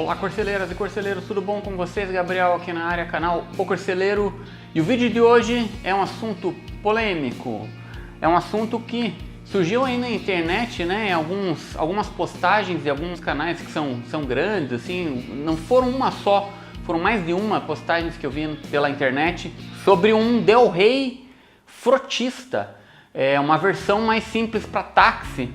Olá, corceleiras e corceleiros, tudo bom com vocês? Gabriel aqui na área, canal O Corceleiro. E o vídeo de hoje é um assunto polêmico. É um assunto que surgiu aí na internet, né? Algumas postagens de alguns canais que são grandes, assim, não foram uma só, foram mais de uma postagens que eu vi pela internet sobre um Del Rey frotista. É uma versão mais simples para táxi.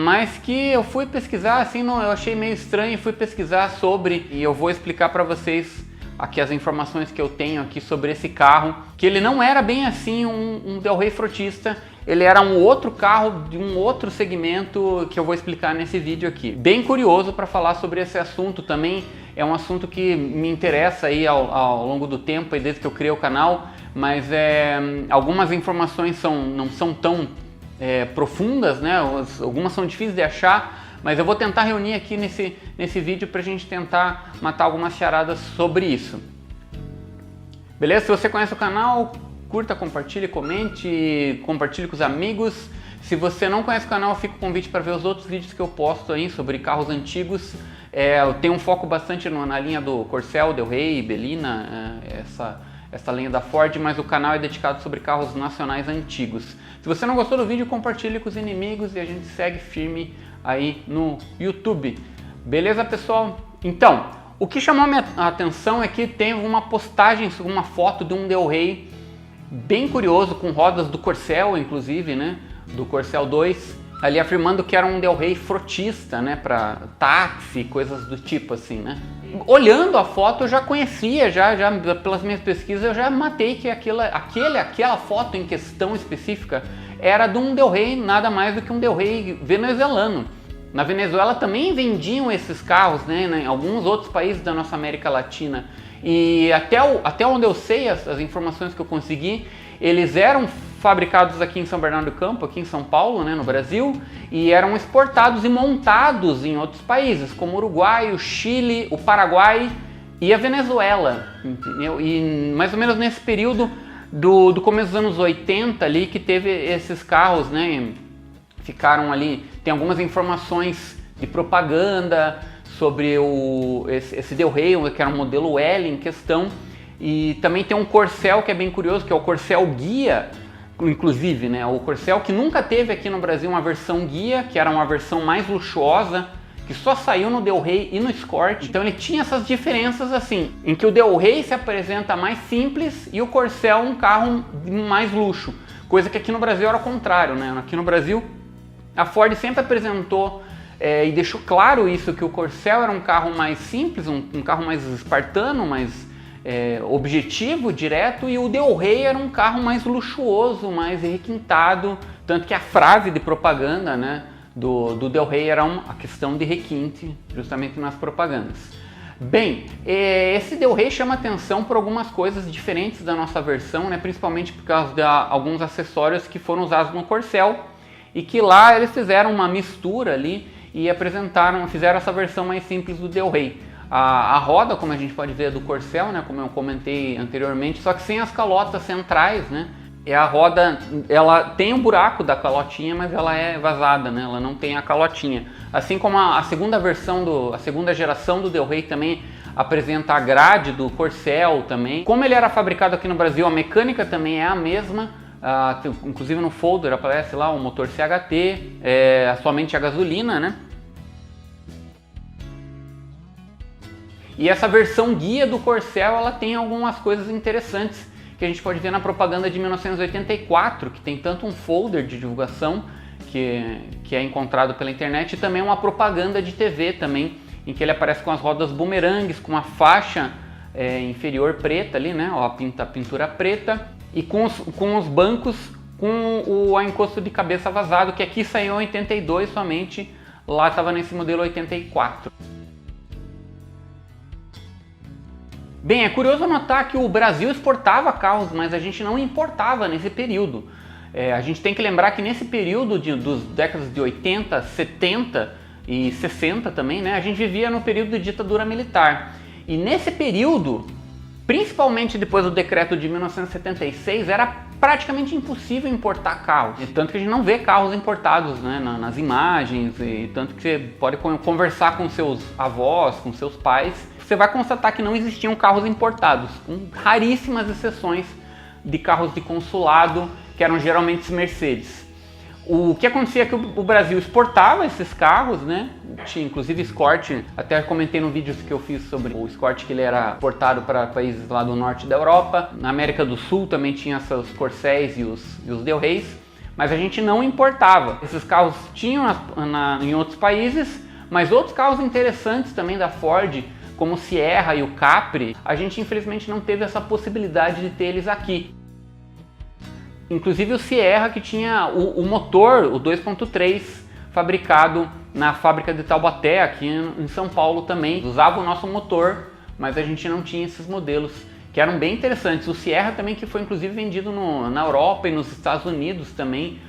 Mas que eu fui pesquisar, assim, eu achei meio estranho e fui pesquisar sobre, e eu vou explicar para vocês aqui as informações que eu tenho aqui sobre esse carro, que ele não era bem assim um Del Rey frotista, ele era um outro carro de um outro segmento que eu vou explicar nesse vídeo aqui. Bem curioso para falar sobre esse assunto também, é um assunto que me interessa aí ao longo do tempo, aí desde que eu criei o canal, mas algumas informações não são tão profundas, né? Algumas são difíceis de achar, mas eu vou tentar reunir aqui nesse vídeo para a gente tentar matar algumas charadas sobre isso. Beleza? Se você conhece o canal, curta, compartilhe, comente, compartilhe com os amigos. Se você não conhece o canal, fica o convite para ver os outros vídeos que eu posto aí sobre carros antigos. Eu tenho um foco bastante na linha do Corcel, Del Rey, Bellina, essa linha da Ford, mas o canal é dedicado sobre carros nacionais antigos. Se você não gostou do vídeo, compartilhe com os inimigos e a gente segue firme aí no YouTube. Beleza, pessoal? Então, o que chamou a minha atenção é que tem uma postagem, uma foto de um Del Rey bem curioso, com rodas do Corcel, inclusive, né? Do Corcel 2, ali afirmando que era um Del Rey frotista, né? Para táxi, coisas do tipo assim, né? Olhando a foto eu já conhecia, já pelas minhas pesquisas eu já matei que aquela foto em questão específica era de um Del Rey, nada mais do que um Del Rey venezuelano. Na Venezuela também vendiam esses carros, né, em alguns outros países da nossa América Latina. E até onde eu sei, as informações que eu consegui, eles eram fabricados aqui em São Bernardo do Campo, aqui em São Paulo, né, no Brasil, e eram exportados e montados em outros países, como o Uruguai, o Chile, o Paraguai e a Venezuela, entendeu? E mais ou menos nesse período do começo dos anos 80 ali que teve esses carros, né, ficaram ali, tem algumas informações de propaganda sobre esse Del Rey, que era um modelo L em questão, e também tem um Corcel que é bem curioso, que é o Corcel Guia, inclusive, né? O Corcel que nunca teve aqui no Brasil uma versão Guia, que era uma versão mais luxuosa, que só saiu no Del Rey e no Escort. Então ele tinha essas diferenças assim, em que o Del Rey se apresenta mais simples e o Corcel um carro de mais luxo, coisa que aqui no Brasil era o contrário, né? Aqui no Brasil a Ford sempre apresentou e deixou claro isso, que o Corcel era um carro mais simples, um carro mais espartano, mais objetivo, direto, e o Del Rey era um carro mais luxuoso, mais requintado, tanto que a frase de propaganda, né, do Del Rey era a questão de requinte, justamente nas propagandas. Bem, esse Del Rey chama atenção por algumas coisas diferentes da nossa versão, né, principalmente por causa de alguns acessórios que foram usados no Corcel, e que lá eles fizeram uma mistura ali e fizeram essa versão mais simples do Del Rey. A roda, como a gente pode ver, é do Corcel, né, como eu comentei anteriormente, só que sem as calotas centrais, né? E a roda, ela tem um buraco da calotinha, mas ela é vazada, né? Ela não tem a calotinha. Assim como a segunda geração do Del Rey também apresenta a grade do Corcel também. Como ele era fabricado aqui no Brasil, a mecânica também é a mesma. Inclusive no folder aparece lá o motor CHT, somente a gasolina, né? E essa versão guia do Corcel, ela tem algumas coisas interessantes que a gente pode ver na propaganda de 1984, que tem tanto um folder de divulgação que é encontrado pela internet, e também uma propaganda de TV também, em que ele aparece com as rodas bumerangues, com uma faixa inferior preta ali, né? Ó, a pintura preta, e com os bancos com o encosto de cabeça vazado, que aqui saiu em 82 somente, lá estava nesse modelo 84. Bem, é curioso notar que o Brasil exportava carros, mas a gente não importava nesse período. A gente tem que lembrar que nesse período dos décadas de 80, 70 e 60 também, né, a gente vivia no período de ditadura militar. E nesse período, Principalmente depois do decreto de 1976, era praticamente impossível importar carros. E tanto que a gente não vê carros importados, né, nas imagens, e tanto que você pode conversar com seus avós, com seus pais, você vai constatar que não existiam carros importados, com raríssimas exceções de carros de consulado, que eram geralmente Mercedes. O que acontecia é que o Brasil exportava esses carros, né? Tinha inclusive Escort, até comentei no vídeo que eu fiz sobre o Escort, que ele era exportado para países lá do norte da Europa. Na América do Sul também tinha essas Corcéis e os Del Reis, mas a gente não importava. Esses carros tinham em outros países, mas outros carros interessantes também da Ford, como o Sierra e o Capri, a gente infelizmente não teve essa possibilidade de ter eles aqui. Inclusive o Sierra, que tinha o motor, o 2.3, fabricado na fábrica de Taubaté, aqui em São Paulo também. Usava o nosso motor, mas a gente não tinha esses modelos, que eram bem interessantes. O Sierra também, que foi inclusive vendido na Europa e nos Estados Unidos também.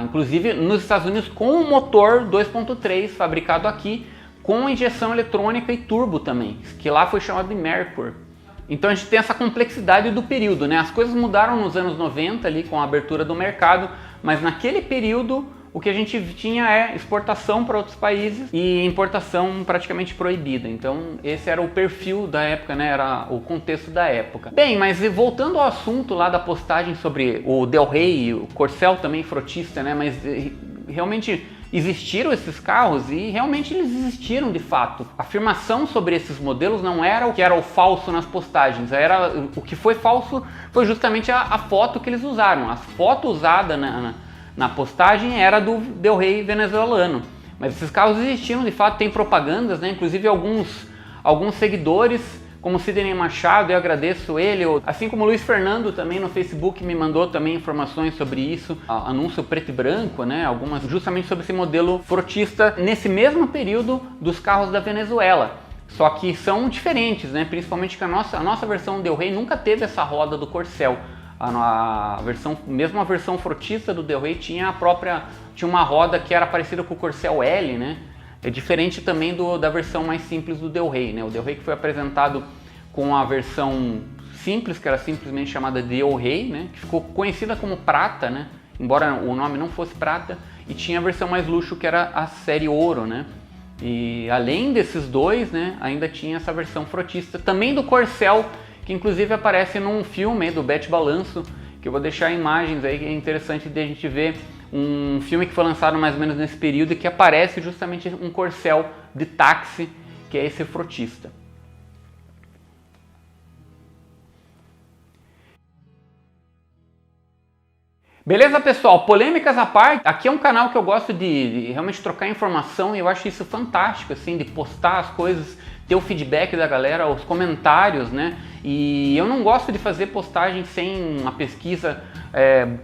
Inclusive nos Estados Unidos com o motor 2.3, fabricado aqui, com injeção eletrônica e turbo também, que lá foi chamado de Mercury. Então a gente tem essa complexidade do período, né? As coisas mudaram nos anos 90 ali com a abertura do mercado, mas naquele período o que a gente tinha é exportação para outros países e importação praticamente proibida. Então esse era o perfil da época, né? Era o contexto da época. Bem, mas voltando ao assunto lá da postagem sobre o Del Rey, o Corcel também frotista, né? Mas realmente existiram esses carros e realmente eles existiram de fato. A afirmação sobre esses modelos não era o que era o falso nas postagens, o que foi falso foi justamente a foto que eles usaram. A foto usada na postagem era do Del Rey venezuelano, mas esses carros existiram de fato, tem propagandas, né? Inclusive alguns seguidores, como o Sidney Machado, eu agradeço ele, assim como o Luiz Fernando também no Facebook me mandou também informações sobre isso, anúncio preto e branco, né, algumas justamente sobre esse modelo frotista nesse mesmo período dos carros da Venezuela. Só que são diferentes, né, principalmente que a nossa versão Del Rey nunca teve essa roda do Corcel. Mesmo a versão frotista do Del Rey tinha uma roda que era parecida com o Corcel L, né? É diferente também da versão mais simples do Del Rey, né? O Del Rey que foi apresentado com a versão simples, que era simplesmente chamada Del Rey, né? Que ficou conhecida como prata, né? Embora o nome não fosse prata, e tinha a versão mais luxo que era a série ouro, né? E além desses dois, né? Ainda tinha essa versão frotista, também do Corcel, que inclusive aparece num filme do Bete Balanço, que eu vou deixar imagens aí, que é interessante de a gente ver. Um filme que foi lançado mais ou menos nesse período e que aparece justamente um Corcel de táxi, que é esse frotista. Beleza, pessoal? Polêmicas à parte, aqui é um canal que eu gosto de realmente trocar informação e eu acho isso fantástico, assim, de postar as coisas, ter o feedback da galera, os comentários, né? E eu não gosto de fazer postagem sem uma pesquisa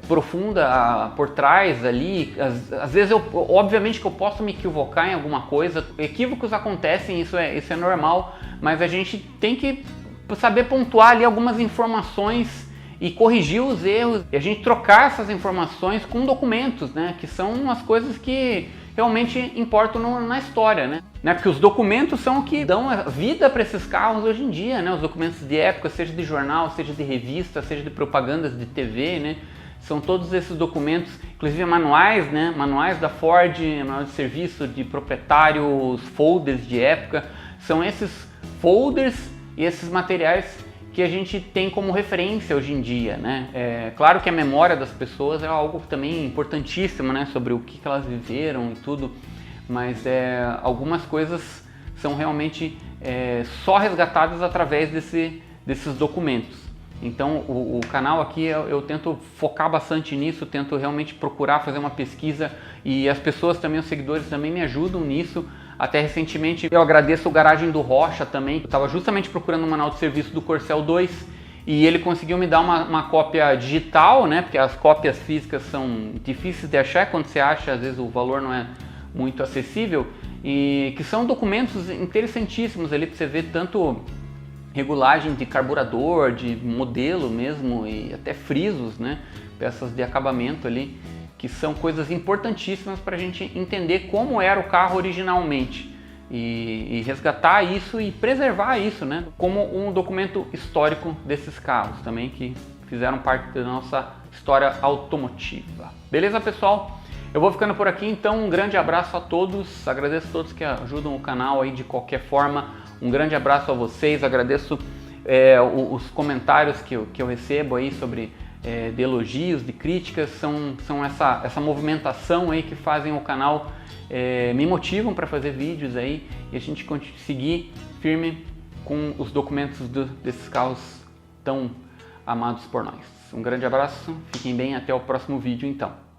profunda por trás ali. Às vezes, obviamente que eu posso me equivocar em alguma coisa, equívocos acontecem, isso é normal, mas a gente tem que saber pontuar ali algumas informações e corrigir os erros, e a gente trocar essas informações com documentos, né? Que são as coisas que realmente importam na história, né? Porque os documentos são o que dão vida para esses carros hoje em dia, né? Os documentos de época, seja de jornal, seja de revista, seja de propagandas de TV, né? São todos esses documentos, inclusive manuais, né? Manuais da Ford, manual de serviço de proprietário, os folders de época, são esses folders e esses materiais que a gente tem como referência hoje em dia, né? Claro que a memória das pessoas é algo também importantíssimo, né? Sobre o que elas viveram e tudo, mas algumas coisas são realmente só resgatadas através desses documentos. Então o canal aqui eu tento focar bastante nisso, tento realmente procurar fazer uma pesquisa e as pessoas também, os seguidores também me ajudam nisso. Até recentemente eu agradeço o Garagem do Rocha também, eu estava justamente procurando um manual de serviço do Corcel 2 e ele conseguiu me dar uma cópia digital, né? Porque as cópias físicas são difíceis de achar, quando você acha às vezes o valor não é muito acessível, e que são documentos interessantíssimos ali para você ver tanto regulagem de carburador, de modelo mesmo e até frisos, né? Peças de acabamento ali, que são coisas importantíssimas para a gente entender como era o carro originalmente. e resgatar isso e preservar isso, né, como um documento histórico desses carros também que fizeram parte da nossa história automotiva. Beleza, pessoal? Eu vou ficando por aqui, então um grande abraço a todos, agradeço a todos que ajudam o canal aí de qualquer forma, um grande abraço a vocês, agradeço os comentários que eu recebo aí sobre de elogios, de críticas, são essa movimentação aí que fazem o canal, me motivam para fazer vídeos aí e a gente seguir firme com os documentos desses carros tão amados por nós. Um grande abraço, fiquem bem, até o próximo vídeo então.